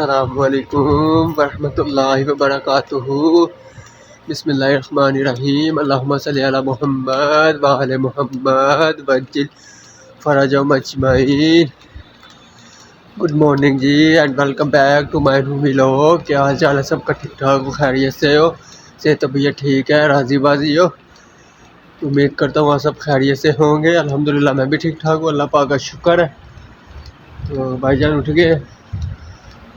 अस्सलामुअलैकुम वरहमतुल्लाहि वबरकातुहू। बिस्मिल्लाहिर्रहमानिर्रहीम। अल्लाहुम्मा सल्ली अला मुहम्मद व आले मुहम्मद वज्जिल फरजहुम अजमईन। गुड मॉर्निंग जी and welcome back to my new vlog. क्या हाल चाल है सबका? ठीक ठाक हो, खैरियत से हो, सेहत तबीयत ठीक है, राजी बाजी हो? उम्मीद करता हूँ वहाँ सब खैरियत से होंगे। अल्हम्दुलिल्लाह मैं भी ठीक ठाक हूँ, अल्लाह पाक का शुक्र है। तो भाईजान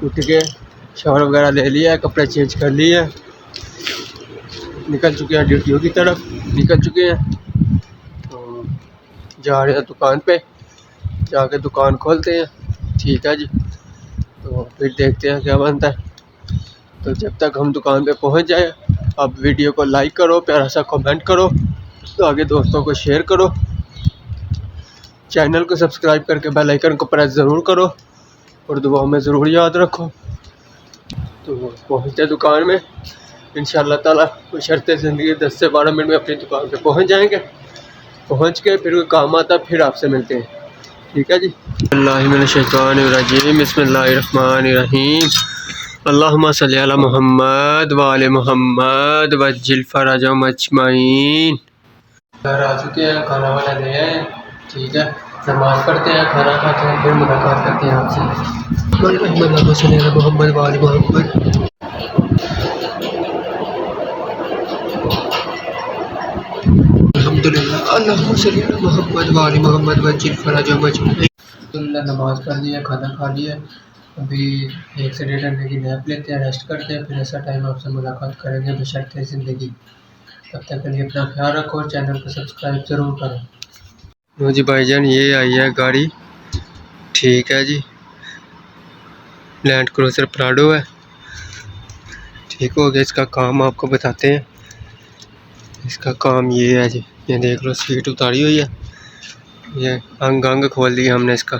उठ के शावर वगैरह ले लिया, कपड़े चेंज कर लिए, निकल चुके हैं ड्यूटियों की तरफ, निकल चुके हैं। तो जा रहे हैं दुकान पे, जाके दुकान खोलते हैं। ठीक है जी, तो फिर देखते हैं क्या बनता है। तो जब तक हम दुकान पे पहुंच जाए, आप वीडियो को लाइक करो, प्यारा सा कमेंट करो, तो आगे दोस्तों को शेयर करो, चैनल को सब्सक्राइब करके बेल आइकन को प्रेस ज़रूर करो और दुआओं में ज़रूर याद रखो। तो पहुँचते दुकान में इंशाअल्लाह ताला, बशर्ते ज़िंदगी 10 से 12 मिनट में अपनी दुकान पे पहुँच जाएंगे। पहुँच के फिर कोई काम आता फिर आपसे मिलते हैं। ठीक है जी। बिस्मिल्लाहिर्रहमानिर्रहीम। बिस्मिल्लाहिर्रहमानिर्रहीम। अल्लाहुम्मा सल्ली अला मुहम्मद व आले मुहम्मद वज्जिल फरजहुम अजमईन। घर आ चुके हैं, खाना वाना ले आए। ठीक है, नमाज़ पढ़ते हैं, खाना खाते हैं, फिर मुलाकात करते हैं आपसे। अल्लाहुम्मा सल्ली अला मुहम्मद व आले मुहम्मद। अल्हम्दुलिल्लाह अल्लाहुम्मा सल्ली अला मुहम्मद व आले मुहम्मद वज्जिल फरजहुम अजमईन। अल्हम्दुलिल्लाह नमाज़ पढ़ लिया, खाना खा लिया, अभी 1 से 1.5 घंटे की नैप लेते हैं, रेस्ट करते हैं, फिर ऐसा टाइम आपसे मुलाकात करेंगे बशर्ते ज़िंदगी। तब तक के लिए अपना ख्याल रखो और चैनल को सब्सक्राइब ज़रूर करो। लो जी भाईजान, ये आई है गाड़ी। ठीक है जी, लैंड क्रूज़र प्राडो है। ठीक हो गया, इसका काम आपको बताते हैं। इसका काम ये है जी, ये देख लो, सीट उतारी हुई है, ये अंग खोल दिया हमने इसका।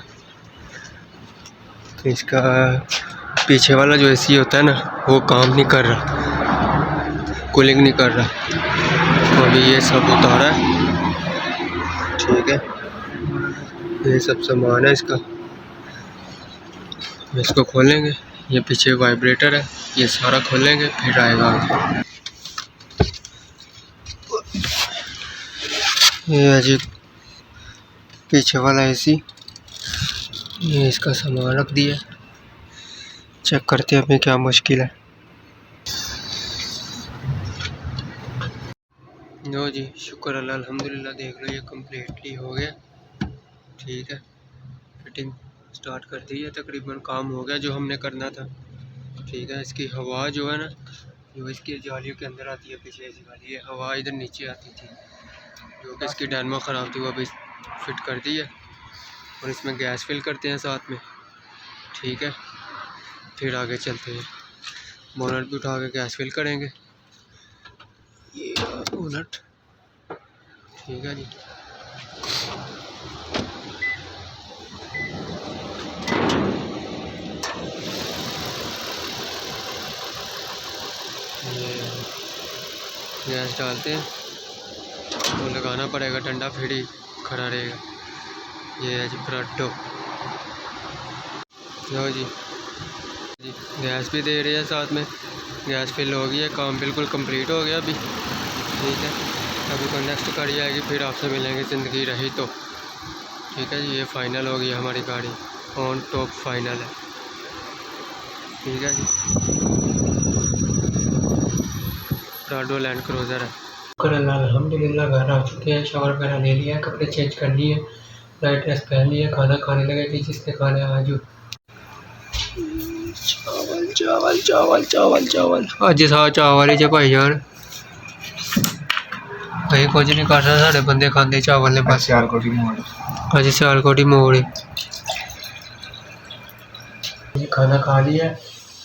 तो इसका पीछे वाला जो एसी होता है ना, वो काम नहीं कर रहा, कूलिंग नहीं कर रहा। तो अभी ये सब उतारा है। ठीक है, ये सब सामान है इसका, इसको खोलेंगे। ये पीछे वाइब्रेटर है, ये सारा खोलेंगे फिर आएगा आगे। ये है जी पीछे वाला एसी, ये इसका सामान रख दिया। चेक करते हैं अभी क्या मुश्किल है। लो जी, शुक्र अल्लाह, अल्हम्दुलिल्लाह। देख लो, ये कम्प्लीटली हो गया। ठीक है, फिटिंग स्टार्ट कर दी है, तकरीबन काम हो गया जो हमने करना था। ठीक है, इसकी हवा जो है ना, जो इसकी जालियों के अंदर आती है पीछे एसी वाली, ये हवा इधर नीचे आती थी, जो कि इसकी डायनामो ख़राब थी, वो अभी फिट कर दी है। और इसमें गैस फिल करते हैं साथ में। ठीक है, फिर आगे चलते हैं, बोनट भी उठा के गैस फिल करेंगे। ये बोनट, ठीक है जी। गैस डालते हैं, तो लगाना पड़ेगा डंडा, फिर ही खड़ा रहेगा। ये है जी प्राडो। लो जी, गैस भी दे रही है साथ में, गैस फिल हो गई है, काम बिल्कुल कंप्लीट हो गया अभी। ठीक है, अभी कोई नेक्स्ट गाड़ी आएगी, फिर आपसे मिलेंगे ज़िंदगी रही तो। ठीक है जी, ये फाइनल हो गई हमारी गाड़ी, ऑन टॉप फाइनल है। ठीक है जी, प्राडो लैंड क्रूज़र है। अल्हम्दुलिल्लाह घर आ चुके हैं, शावर वगैरह ले लिया, कपड़े चेंज कर लिए, नाइट ड्रेस पहन लिया, खाना खाने लगे थे जिसने खाना आज चावल चावल चावल चावल चावल अज सा चावल ही भाईजान, कहीं कुछ नहीं कर रहा, साढ़े बंदे खाते चावल ने बस। अज सियालकोटी मोड़ खाना खा लिया।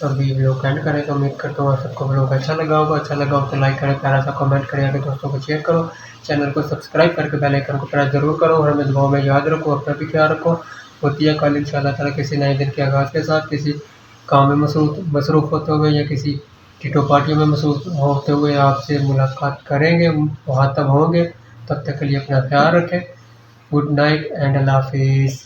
अभी व्लॉग एंड करें, तो उम्मीद करता हूँ सबको व्लॉग अच्छा लगा होगा। अच्छा लगा हो तो लाइक करें, प्यारा सा कमेंट करें, आगे दोस्तों को शेयर करो, चैनल को सब्सक्राइब करके बेल आइकन को प्रेस ज़रूर करो और हमें दुआओं में याद रखो। अपना भी ख्याल रखो। होती है कल इंशाअल्लाह ताला किसी नए दिन के आगाज़ के साथ, किसी काम में मसरूफ़ होते हुए या किसी टिटो पार्टियों में मसरूफ़ होते हुए आपसे मुलाकात करेंगे, मुखातब होंगे। तब तक के लिए अपना ख्याल रखें। गुड नाइट एंड अल्लाह हाफिज़।